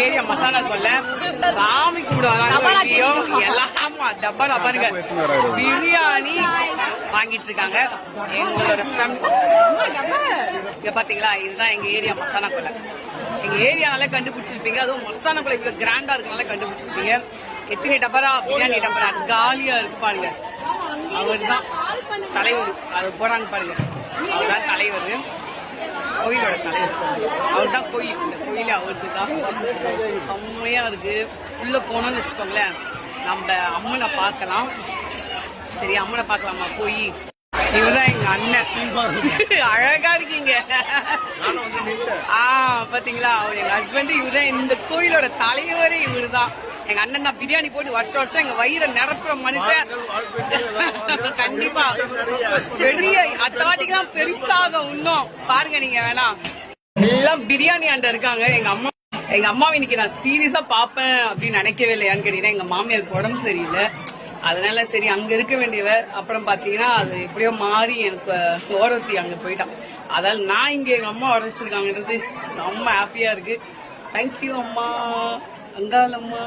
area masala கொல்ல சாமி கும்பிடுவாங்க எல்லாமா டப்பா பாருங்க பிரியாணி வாங்கிட்டு இருக்காங்க எங்களோட இங்க பாத்தீங்களா இதுதான் எங்க ஏரியா மசாலா கொல்ல எங்க ஏரியானால கண்டுபிடிச்சிருப்பீங்க அதுவும் மசாலா கொல்ல இவ்வளவு கிராண்டா இருக்கனால கண்டுபிடிச்சிருப்பீங்க எத்தனை டப்பரா பிரியாணி டப்பரா காலியா இருப்பாங்க அவர் தான் தலைவர் அது போறாங்க பாருங்க அவர் தான் தலைவர் கோயிலோட தலைவர் அவர் தான் கோயில் இந்த கோயிலே அவருக்கு தான் செம்மையா இருக்கு உள்ள போனோம்னு வச்சுக்கோங்களேன் நம்ம அம்மனை பார்க்கலாம் சரி அம்மனை பார்க்கலாமா போய் இவர்தான் எங்க அண்ணன் அழகா இருக்கீங்க பாத்தீங்களா அவர் எங்க ஹஸ்பண்ட் இவர்தான் இந்த கோயிலோட தலைவரே இவருதான் எங்க அண்ணன் தான் பிரியாணி போட்டு வருஷம் எங்க வயிறை நிரப்புற மனுஷன் கண்டிப்பா பெரிய அத்தவாட்டிக்கெல்லாம் பெருசாக இன்னும் பாருங்க நீங்க வேணா எல்லாம் பிரியாணி ஆண்ட இருக்காங்க எங்க அம்மாவை இன்னைக்கு நான் சீரியஸா பாப்பேன் அப்படின்னு நினைக்கவே இல்லையான்னு கேட்டீங்கன்னா எங்க மாமியாருக்கு உடம்பு சரியில்லை அதனால சரி அங்க இருக்க வேண்டியவர் அப்புறம் பாத்தீங்கன்னா அது எப்படியோ மாறி எனக்கு ஓரத்தி அங்க போயிட்டான் அதால நான் இங்க எங்க அம்மா உடச்சிருக்காங்கன்றது செம்ம ஹாப்பியா இருக்கு தேங்க்யூ அம்மா அங்காளம்மா